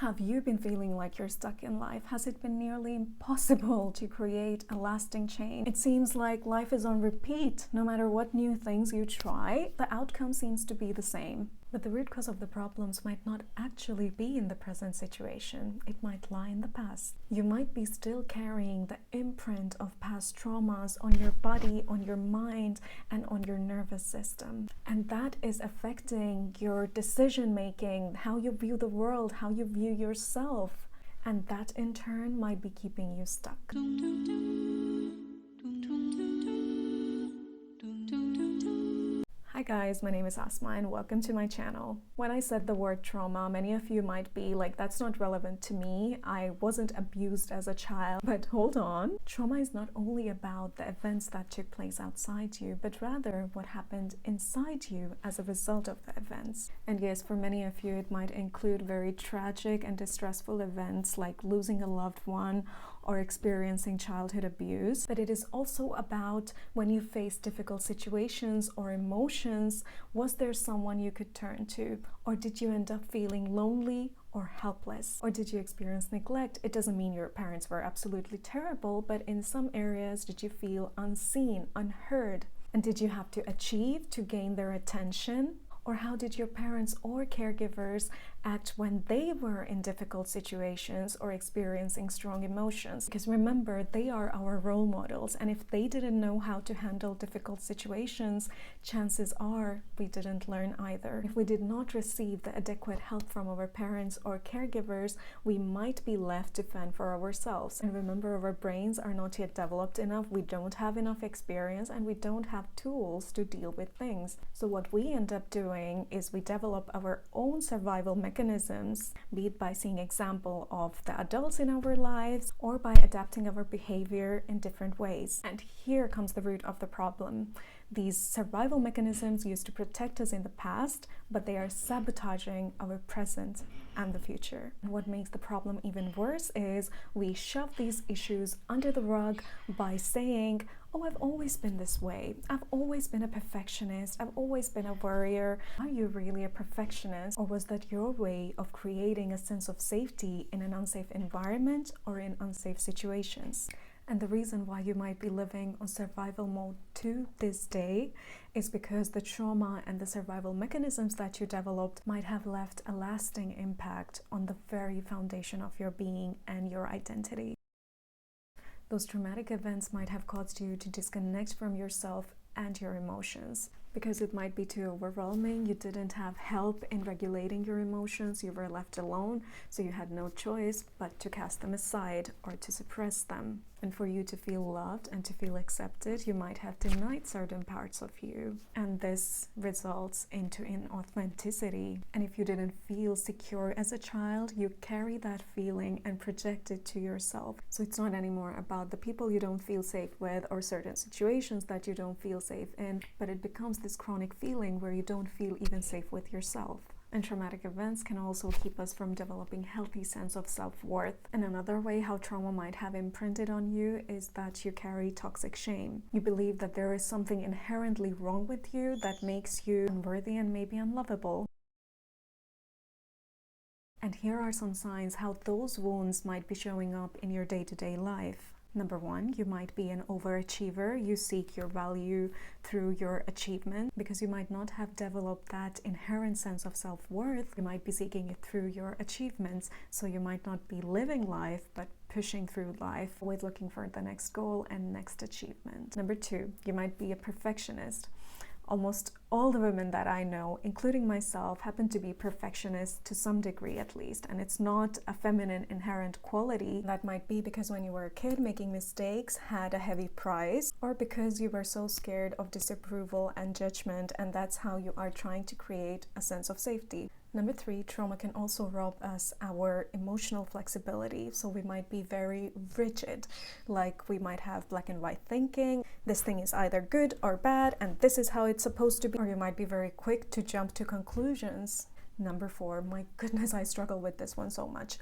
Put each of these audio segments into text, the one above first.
Have you been feeling like you're stuck in life? Has it been nearly impossible to create a lasting change? It seems like life is on repeat. No matter what new things you try, the outcome seems to be the same. But the root cause of the problems might not actually be in the present situation. It might lie in the past. You might be still carrying the imprint of past traumas on your body, on your mind, and on your nervous system. And that is affecting your decision making, how you view the world, how you view yourself. And that in turn might be keeping you stuck. Hi guys, my name is Asma and welcome to my channel. When I said the word trauma, many of you might be like, that's not relevant to me. I wasn't abused as a child. But hold on. Trauma is not only about the events that took place outside you, but rather what happened inside you as a result of the events. And yes, for many of you, it might include very tragic and distressful events like losing a loved one or experiencing childhood abuse, but it is also about when you face difficult situations or emotions, was there someone you could turn to? Or did you end up feeling lonely or helpless? Or did you experience neglect? It doesn't mean your parents were absolutely terrible, but in some areas, did you feel unseen, unheard? And did you have to achieve to gain their attention? Or how did your parents or caregivers act when they were in difficult situations or experiencing strong emotions? Because remember, they are our role models, and if they didn't know how to handle difficult situations, chances are we didn't learn either. If we did not receive the adequate help from our parents or caregivers, we might be left to fend for ourselves. And remember, our brains are not yet developed enough, we don't have enough experience, and we don't have tools to deal with things. So what we end up doing is we develop our own survival mechanisms, be it by seeing example of the adults in our lives or by adapting our behavior in different ways. And here comes the root of the problem. These survival mechanisms used to protect us in the past, but they are sabotaging our present and the future. And what makes the problem even worse is we shove these issues under the rug by saying, oh, I've always been this way. I've always been a perfectionist. I've always been a worrier. Are you really a perfectionist? Or was that your way of creating a sense of safety in an unsafe environment or in unsafe situations? And the reason why you might be living on survival mode to this day is because the trauma and the survival mechanisms that you developed might have left a lasting impact on the very foundation of your being and your identity. Those traumatic events might have caused you to disconnect from yourself and your emotions because it might be too overwhelming. You didn't have help in regulating your emotions. You were left alone, so you had no choice but to cast them aside or to suppress them. And for you to feel loved and to feel accepted, you might have denied certain parts of you. And this results into inauthenticity. And if you didn't feel secure as a child, you carry that feeling and project it to yourself. So it's not anymore about the people you don't feel safe with or certain situations that you don't feel safe in, but it becomes this chronic feeling where you don't feel even safe with yourself. And traumatic events can also keep us from developing healthy sense of self-worth. And another way how trauma might have imprinted on you is that you carry toxic shame. You believe that there is something inherently wrong with you that makes you unworthy and maybe unlovable. And here are some signs how those wounds might be showing up in your day-to-day life. Number one, you might be an overachiever. You seek your value through your achievement because you might not have developed that inherent sense of self-worth. You might be seeking it through your achievements. So you might not be living life, but pushing through life, always looking for the next goal and next achievement. Number two, you might be a perfectionist. Almost all the women that I know, including myself, happen to be perfectionists to some degree at least. And it's not a feminine inherent quality. That might be because when you were a kid, making mistakes had a heavy price, or because you were so scared of disapproval and judgment, and that's how you are trying to create a sense of safety. Number three, trauma can also rob us our emotional flexibility. So we might be very rigid, like we might have black and white thinking. This thing is either good or bad, and this is how it's supposed to be. Or you might be very quick to jump to conclusions. Number four, my goodness, I struggle with this one so much.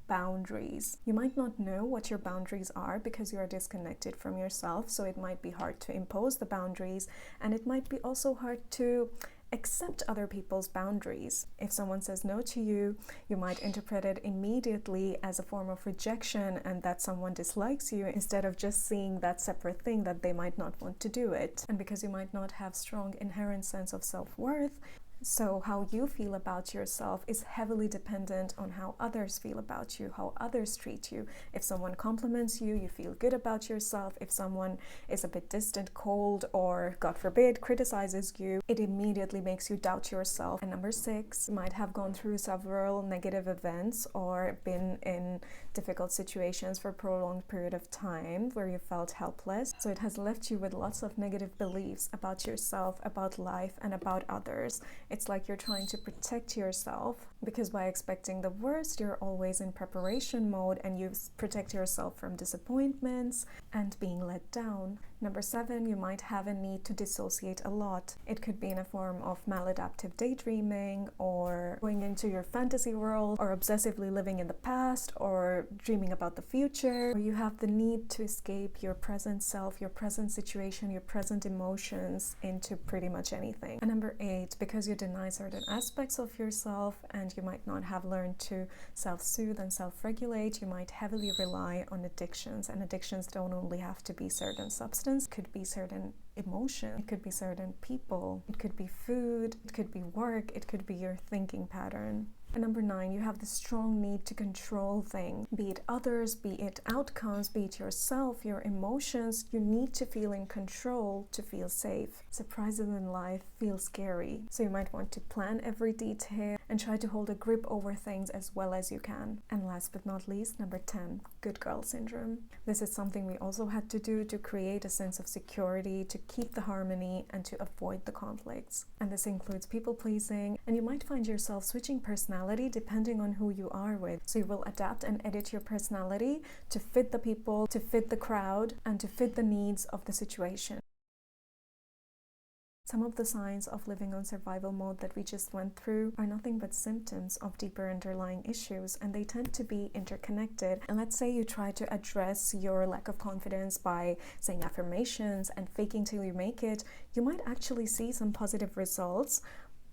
Boundaries. You might not know what your boundaries are because you are disconnected from yourself, so it might be hard to impose the boundaries, and it might be also hard to Accept other people's boundaries. If someone says no to you, you might interpret it immediately as a form of rejection and that someone dislikes you, instead of just seeing that separate thing that they might not want to do it. And because you might not have strong inherent sense of self-worth, so how you feel about yourself is heavily dependent on how others feel about you, how others treat you. If someone compliments you, you feel good about yourself. If someone is a bit distant, cold, or God forbid, criticizes you, it immediately makes you doubt yourself. And number 6, you might have gone through several negative events or been in difficult situations for a prolonged period of time where you felt helpless. So it has left you with lots of negative beliefs about yourself, about life, and about others. It's like you're trying to protect yourself, because by expecting the worst, you're always in preparation mode and you protect yourself from disappointments and being let down. Number 7, you might have a need to dissociate a lot. It could be in a form of maladaptive daydreaming, or going into your fantasy world, or obsessively living in the past, or dreaming about the future. Or you have the need to escape your present self, your present situation, your present emotions into pretty much anything. And number 8, because you deny certain aspects of yourself and you might not have learned to self-soothe and self-regulate, you might heavily rely on addictions. And addictions don't only have to be certain substances. It could be certain emotion, it could be certain people, it could be food, it could be work, it could be your thinking pattern. And number 9, you have the strong need to control things, be it others, be it outcomes, be it yourself, your emotions. You need to feel in control to feel safe. Surprises in life feel scary, so you might want to plan every detail and try to hold a grip over things as well as you can. And last but not least, number 10, good girl syndrome. This is something we also had to do to create a sense of security, to keep the harmony, and to avoid the conflicts. And this includes people pleasing, and you might find yourself switching personality depending on who you are with. So you will adapt and edit your personality to fit the people, to fit the crowd, and to fit the needs of the situation. Some of the signs of living on survival mode that we just went through are nothing but symptoms of deeper underlying issues, and they tend to be interconnected. And let's say you try to address your lack of confidence by saying affirmations and faking till you make it, you might actually see some positive results,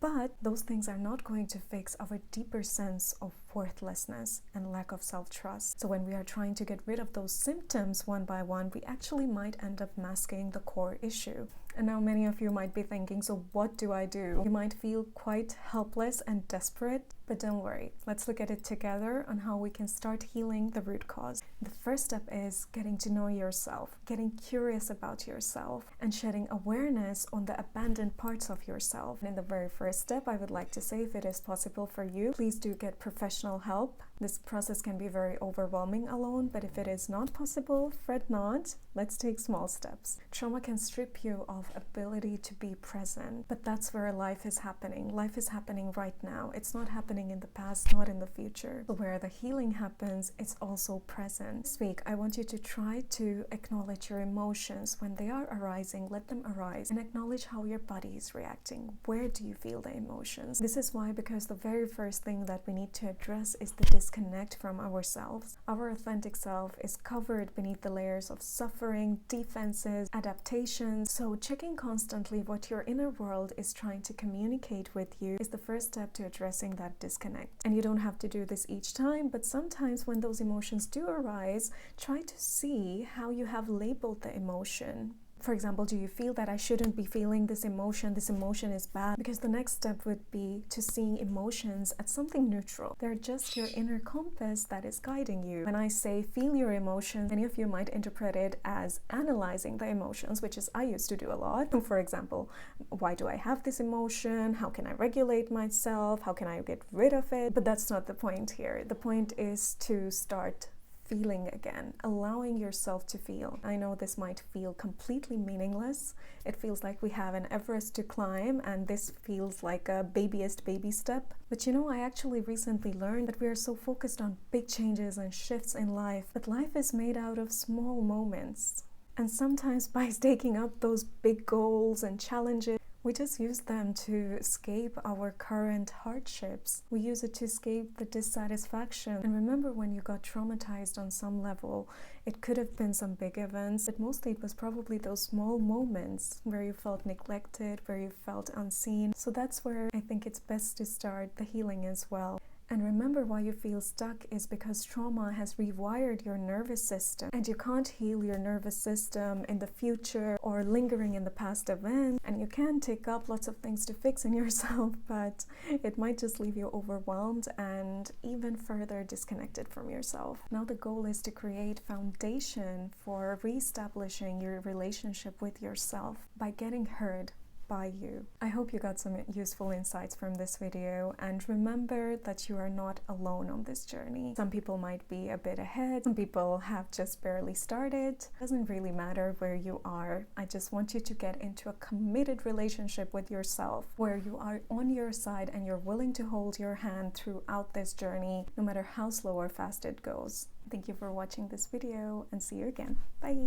but those things are not going to fix our deeper sense of worthlessness and lack of self-trust. So when we are trying to get rid of those symptoms one by one, we actually might end up masking the core issue. And now many of you might be thinking, so what do I do? You might feel quite helpless and desperate, but don't worry. Let's look at it together on how we can start healing the root cause. The first step is getting to know yourself, getting curious about yourself, and shedding awareness on the abandoned parts of yourself. And in the very first step, I would like to say, if it is possible for you, please do get professional help. This process can be very overwhelming alone, but if it is not possible, fret not. Let's take small steps. Trauma can strip you of ability to be present, but that's where life is happening. Life is happening right now. It's not happening in the past, not in the future. So where the healing happens, it's also present. This week, I want you to try to acknowledge your emotions. When they are arising, let them arise, and acknowledge how your body is reacting. Where do you feel the emotions? This is why, because the very first thing that we need to address is the disconnect from ourselves. Our authentic self is covered beneath the layers of suffering, defenses, adaptations. So checking constantly what your inner world is trying to communicate with you is the first step to addressing that disconnect. And you don't have to do this each time, but sometimes when those emotions do arise, try to see how you have labeled the emotion. For example, do you feel that I shouldn't be feeling this emotion is bad? Because the next step would be to seeing emotions as something neutral. They're just your inner compass that is guiding you. When I say feel your emotions, many of you might interpret it as analyzing the emotions, which is I used to do a lot. For example, why do I have this emotion? How can I regulate myself? How can I get rid of it? But that's not the point here. The point is to start feeling again, allowing yourself to feel. I know this might feel completely meaningless. It feels like we have an Everest to climb, and this feels like a babyest baby step. But you know, I actually recently learned that we are so focused on big changes and shifts in life, but life is made out of small moments. And sometimes by taking up those big goals and challenges, We just use them to escape our current hardships. We use it to escape the dissatisfaction. And remember, when you got traumatized on some level, it could have been some big events, but mostly it was probably those small moments where you felt neglected, where you felt unseen. So that's where I think it's best to start the healing as well. And remember, why you feel stuck is because trauma has rewired your nervous system, and you can't heal your nervous system in the future or lingering in the past event. And you can take up lots of things to fix in yourself, but it might just leave you overwhelmed and even further disconnected from yourself. Now the goal is to create foundation for reestablishing your relationship with yourself by getting heard by you. I hope you got some useful insights from this video, and remember that you are not alone on this journey. Some people might be a bit ahead, some people have just barely started. It doesn't really matter where you are. I just want you to get into a committed relationship with yourself where you are on your side and you're willing to hold your hand throughout this journey, no matter how slow or fast it goes. Thank you for watching this video, and see you again. Bye!